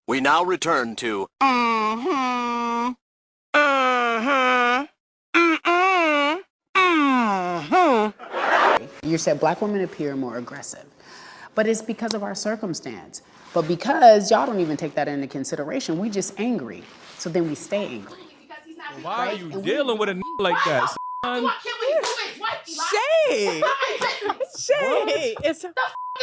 We now return to You said black women appear more aggressive, but it's because of our circumstance. But because y'all don't even take that into consideration, we just angry. So then we stay angry. Why are you dealing with a like that, son? Shade. Shade. It's The f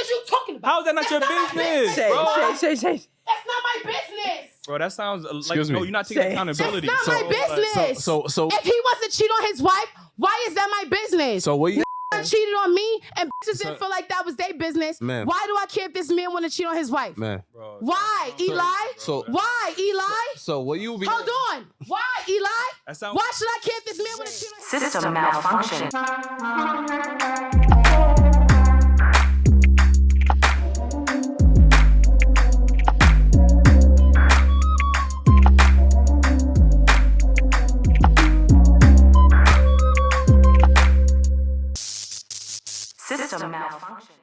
is you talking about? How is that not your business, bro? Shade. That's not my business. Bro, that sounds like Excuse no, me. you're not taking Shade. accountability. That's not my business. So If he wasn't cheating on his wife, why is that my business? so what you Cheated on me and bitches didn't feel like that was their business. Man. Why do I care if this man want to cheat on his wife? man? Bro, Why, Eli? So Why, Eli? so what you be Hold on. Why, Eli? That sound- Why should I care if this man want to cheat on his wife? System malfunction. System malfunction.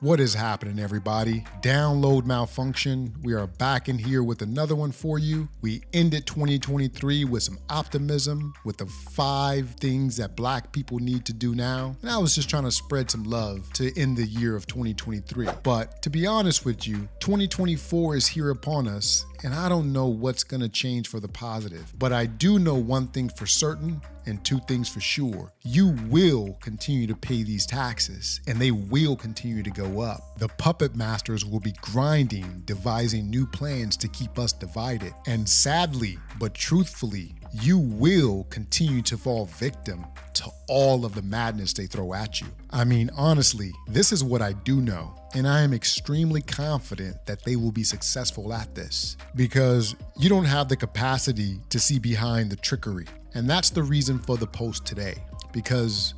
What is happening, everybody? Download Malfunction. We are back in here with another one for you. We ended 2023 with some optimism, with the 5 things that black people need to do now. And I was just trying to spread some love to end the year of 2023. But to be honest with you, 2024 is here upon us, and I don't know what's gonna change for the positive. But I do know one thing for certain, and 2 things for sure. You will continue to pay these taxes, and they will continue to go up. The puppet masters will be grinding, devising new plans to keep us divided. And sadly, but truthfully, you will continue to fall victim to all of the madness they throw at you. I mean, honestly, this is what I do know, and I am extremely confident that they will be successful at this, because you don't have the capacity to see behind the trickery. And that's the reason for the post today, because,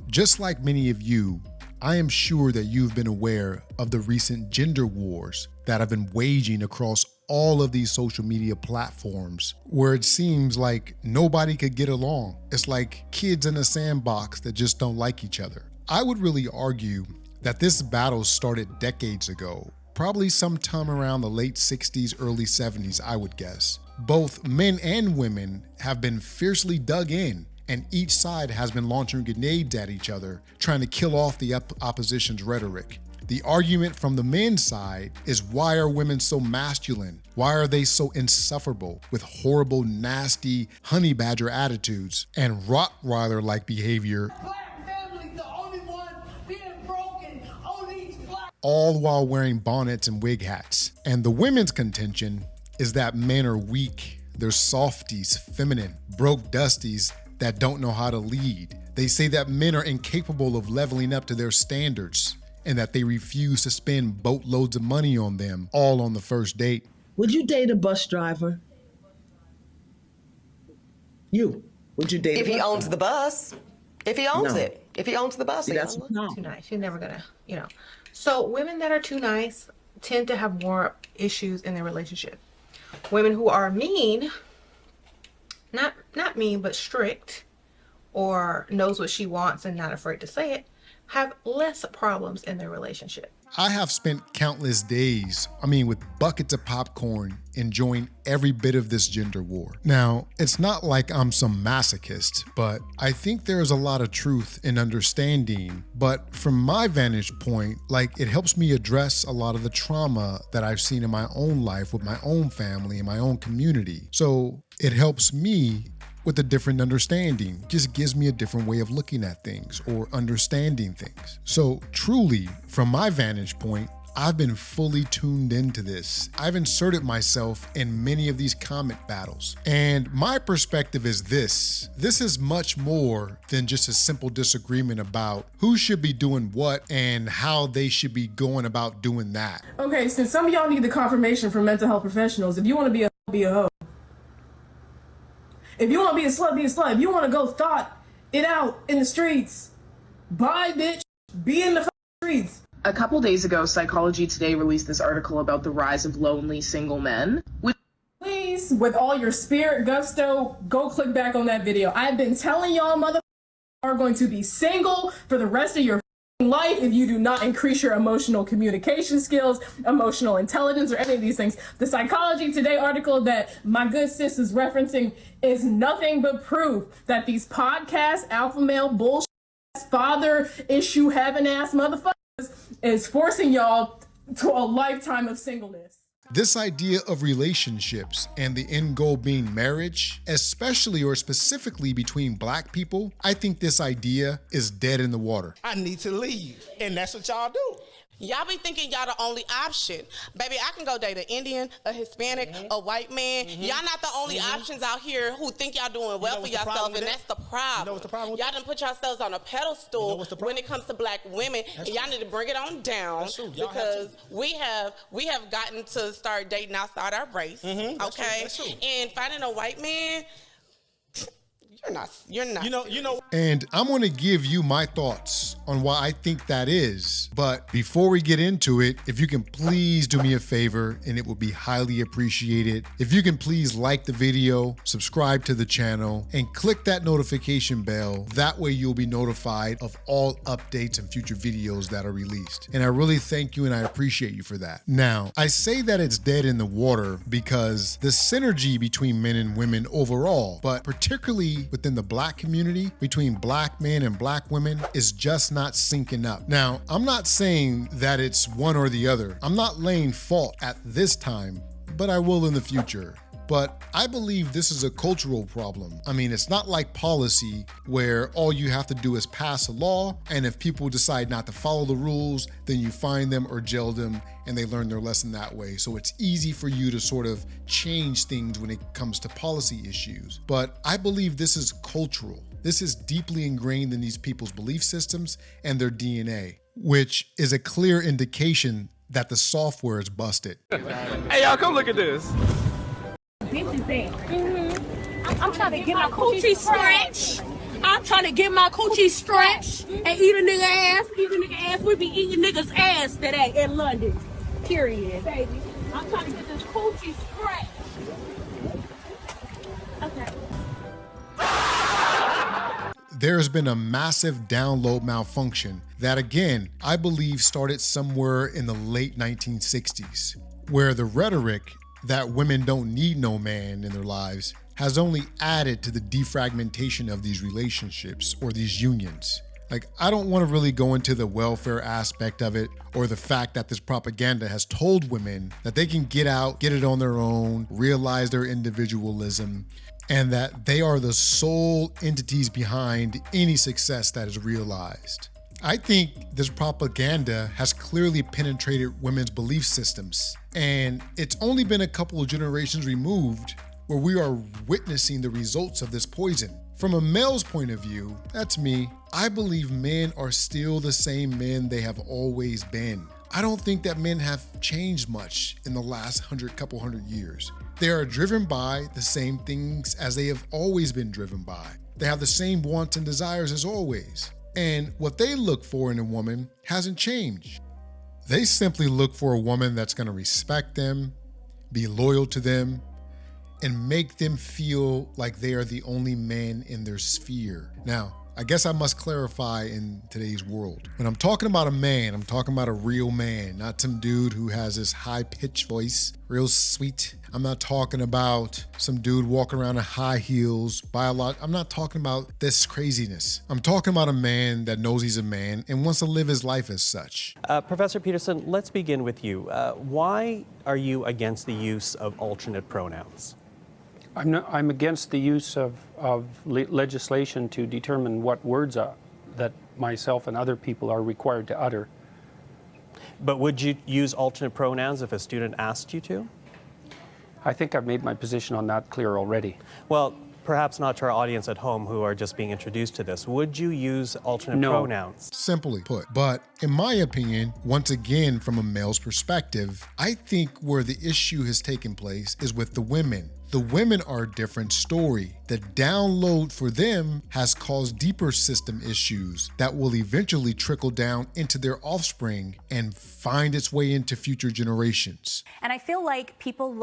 just like many of you, I am sure that you've been aware of the recent gender wars that have been waging across all of these social media platforms, where it seems like nobody could get along. It's like kids in a sandbox that just don't like each other. I would really argue that this battle started decades ago, probably sometime around the late 60s, early 70s, I would guess. Both men and women have been fiercely dug in, and each side has been launching grenades at each other, trying to kill off the opposition's rhetoric. The argument from the men's side is, why are women so masculine? Why are they so insufferable with horrible, nasty honey badger attitudes and Rottweiler-like behavior? Black families, the only ones being broken on these black. All while wearing bonnets and wig hats. And the women's contention is that men are weak, they're softies, feminine, broke dusties that don't know how to lead. They say that men are incapable of leveling up to their standards, and that they refuse to spend boatloads of money on them, all on the first date. Would you date a bus driver? Would you date If he owns the bus, if he owns No. it, if he owns the bus, no. too nice. You're never gonna, So women that are too nice tend to have more issues in their relationship. Women who are mean, not mean, but strict, or knows what she wants and not afraid to say it, have less problems in their relationship. I have spent countless days, with buckets of popcorn, enjoying every bit of this gender war. Now, it's not like I'm some masochist, but I think there is a lot of truth in understanding. But from my vantage point, it helps me address a lot of the trauma that I've seen in my own life with my own family and my own community. So it helps me with a different understanding, just gives me a different way of looking at things or understanding things. So truly, from my vantage point, I've been fully tuned into this. I've inserted myself in many of these comment battles. And my perspective is this. This is much more than just a simple disagreement about who should be doing what and how they should be going about doing that. Okay, since some of y'all need the confirmation from mental health professionals, if you want to be a hoe. If you want to be a slut, be a slut. If you want to go thought it out in the streets, bye, bitch, be in the streets. A couple days ago, Psychology Today released this article about the rise of lonely single men. Please, with all your spirit gusto, go click back on that video. I've been telling y'all motherfuckers are going to be single for the rest of your life if you do not increase your emotional communication skills, emotional intelligence, or any of these things. The Psychology Today article that my good sis is referencing is nothing but proof that these podcast alpha male bullshit father issue having ass motherfuckers is forcing y'all to a lifetime of singleness. This idea of relationships and the end goal being marriage, especially or specifically between black people, I think this idea is dead in the water. I need to leave, and that's what y'all do. Y'all be thinking y'all the only option. Baby, I can go date an Indian, a Hispanic, a white man. Y'all not the only options out here who think y'all doing well for yourself, and that's the problem. You know what's the problem with y'all done put yourselves on a pedestal when it comes to black women, and y'all need to bring it on down because we have gotten to start dating outside our race, okay? That's true. And finding a white man, you're not. You know. And I'm going to give you my thoughts on why I think that is. But before we get into it, if you can please do me a favor, and it would be highly appreciated. If you can please like the video, subscribe to the channel, and click that notification bell. That way you'll be notified of all updates and future videos that are released. And I really thank you and I appreciate you for that. Now, I say that it's dead in the water because the synergy between men and women overall, but particularly within the black community, between black men and black women, is just not syncing up. Now, I'm not saying that it's one or the other. I'm not laying fault at this time, but I will in the future. But I believe this is a cultural problem. I mean, it's not like policy where all you have to do is pass a law, and if people decide not to follow the rules, then you fine them or jail them, and they learn their lesson that way. So it's easy for you to sort of change things when it comes to policy issues. But I believe this is cultural. This is deeply ingrained in these people's belief systems and their DNA, which is a clear indication that the software is busted. Hey, y'all, come look at this. This is it. I'm trying to get my coochie stretch. I'm trying to get my coochie stretch and eat a nigga ass. Eat a nigga ass. We be eating niggas ass today in London. Period, baby. I'm trying to get this coochie stretch. Okay. There's been a massive download malfunction that, again, I believe started somewhere in the late 1960s, where the rhetoric that women don't need no man in their lives has only added to the defragmentation of these relationships or these unions. Like, I don't want to really go into the welfare aspect of it or the fact that this propaganda has told women that they can get out, get it on their own, realize their individualism, and that they are the sole entities behind any success that is realized. I think this propaganda has clearly penetrated women's belief systems, and it's only been a couple of generations removed where we are witnessing the results of this poison. From a male's point of view, that's me, I believe men are still the same men they have always been. I don't think that men have changed much in the last couple hundred years. They are driven by the same things as they have always been driven by. They have the same wants and desires as always. And what they look for in a woman hasn't changed. They simply look for a woman that's going to respect them, be loyal to them, and make them feel like they are the only man in their sphere. Now, I guess I must clarify in today's world. When I'm talking about a man, I'm talking about a real man, not some dude who has this high-pitched voice, real sweet. I'm not talking about some dude walking around in high heels, I'm not talking about this craziness. I'm talking about a man that knows he's a man and wants to live his life as such. Professor Peterson, let's begin with you. Why are you against the use of alternate pronouns? I'm against the use of legislation to determine what words that myself and other people are required to utter. But would you use alternate pronouns if a student asked you to? I think I've made my position on that clear already. Well, perhaps not to our audience at home who are just being introduced to this. Would you use alternate pronouns? Simply put. But in my opinion, once again, from a male's perspective, I think where the issue has taken place is with the women. The women are a different story. The download for them has caused deeper system issues that will eventually trickle down into their offspring and find its way into future generations. And I feel like people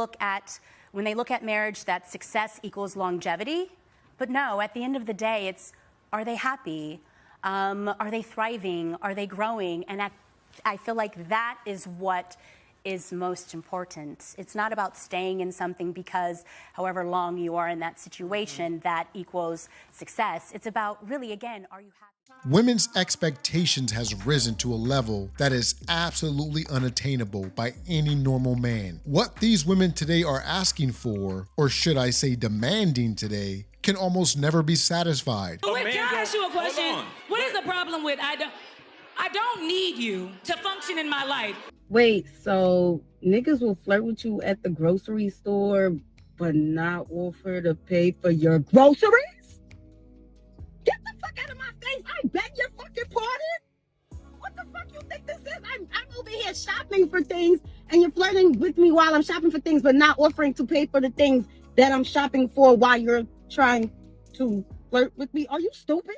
when they look at marriage, that success equals longevity. But no, at the end of the day, it's, are they happy? Are they thriving? Are they growing? And I feel like that is what is most important. It's not about staying in something because however long you are in that situation, that equals success. It's about really, again, are you happy? Women's expectations has risen to a level that is absolutely unattainable by any normal man. What these women today are asking for, or should I say demanding today, can almost never be satisfied. Wait, can I ask you a question? What is the problem with I don't need you to function in my life? Wait, so niggas will flirt with you at the grocery store, but not offer to pay for your groceries? Get the fuck out of my face! I beg your fucking pardon? What the fuck you think this is? I'm over here shopping for things, and you're flirting with me while I'm shopping for things, but not offering to pay for the things that I'm shopping for while you're trying to flirt with me. Are you stupid?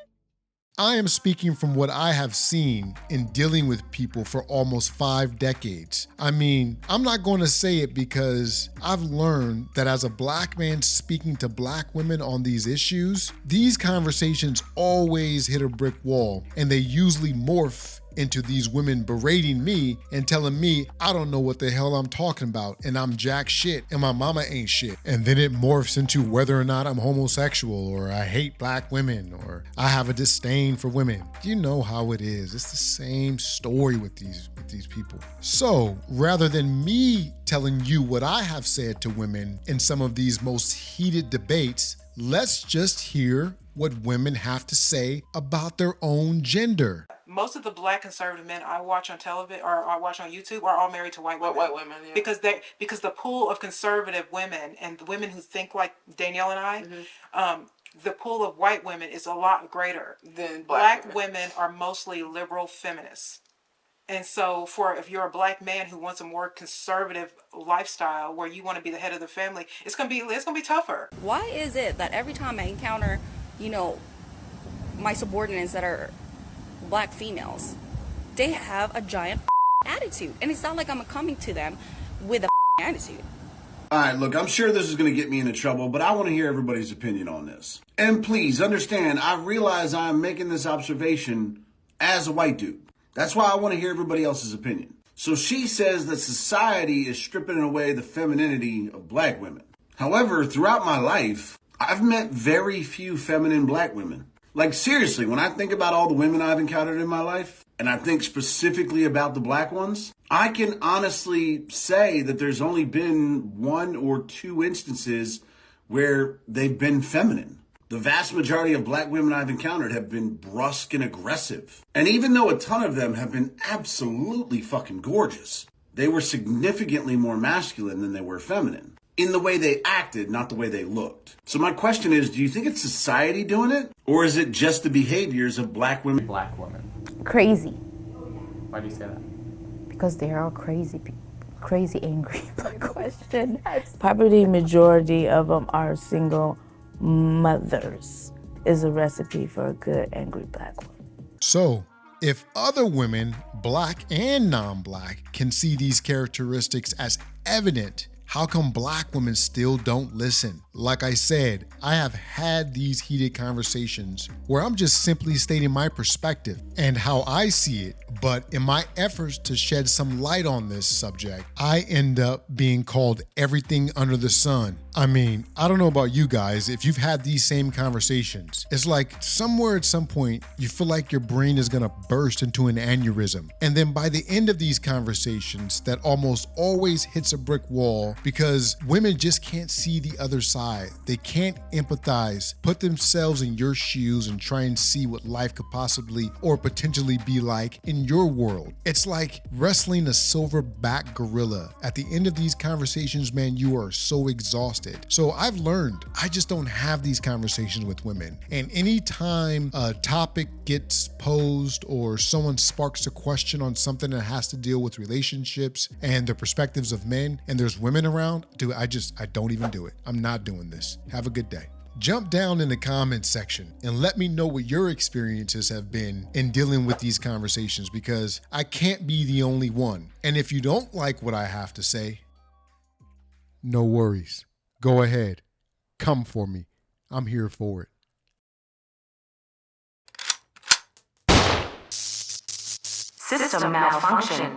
I am speaking from what I have seen in dealing with people for almost 5 decades. I mean, I'm not going to say it because I've learned that as a black man speaking to black women on these issues, these conversations always hit a brick wall, and they usually morph into these women berating me and telling me I don't know what the hell I'm talking about, and I'm jack shit, and my mama ain't shit. And then it morphs into whether or not I'm homosexual, or I hate black women, or I have a disdain for women. You know how it is. It's the same story with these people. So rather than me telling you what I have said to women in some of these most heated debates, let's just hear what women have to say about their own gender. Most of the black conservative men I watch on television or I watch on YouTube are all married to white women. White women, yeah. Because the pool of conservative women and the women who think like Danielle and I, the pool of white women is a lot greater than black women are mostly liberal feminists. And so if you're a black man who wants a more conservative lifestyle where you want to be the head of the family, it's gonna be tougher. Why is it that every time I encounter, my subordinates that are black females, they have a giant attitude, and it's not like I'm coming to them with a attitude. All right, look, I'm sure this is going to get me into trouble, but I want to hear everybody's opinion on this. And please understand, I realize I'm making this observation as a white dude. That's why I want to hear everybody else's opinion. So she says that society is stripping away the femininity of black women. However, throughout my life, I've met very few feminine black women. Like, seriously, when I think about all the women I've encountered in my life, and I think specifically about the black ones, I can honestly say that there's only been 1 or 2 instances where they've been feminine. The vast majority of black women I've encountered have been brusque and aggressive. And even though a ton of them have been absolutely fucking gorgeous, they were significantly more masculine than they were feminine. In the way they acted, not the way they looked. So my question is, do you think it's society doing it? Or is it just the behaviors of black women? Black women. Crazy. Why do you say that? Because they're all crazy, crazy angry. Question. Probably majority of them are single mothers. Is a recipe for a good angry black woman. So, if other women, black and non-black, can see these characteristics as evident, how come black women still don't listen? Like I said, I have had these heated conversations where I'm just simply stating my perspective and how I see it, but in my efforts to shed some light on this subject, I end up being called everything under the sun. I mean, I don't know about you guys, if you've had these same conversations, it's like somewhere at some point, you feel like your brain is gonna burst into an aneurysm. And then by the end of these conversations, that almost always hits a brick wall because women just can't see the other side. They can't empathize, put themselves in your shoes and try and see what life could possibly or potentially be like in your world. It's like wrestling a silverback gorilla. At the end of these conversations, man, you are so exhausted. So I've learned I just don't have these conversations with women. And anytime a topic gets posed or someone sparks a question on something that has to deal with relationships and the perspectives of men, and there's women around, dude, I don't even do it. I'm not doing this. Have a good day. Jump down in the comments section and let me know what your experiences have been in dealing with these conversations, because I can't be the only one. And if you don't like what I have to say, no worries. Go ahead. Come for me. I'm here for it. System malfunction.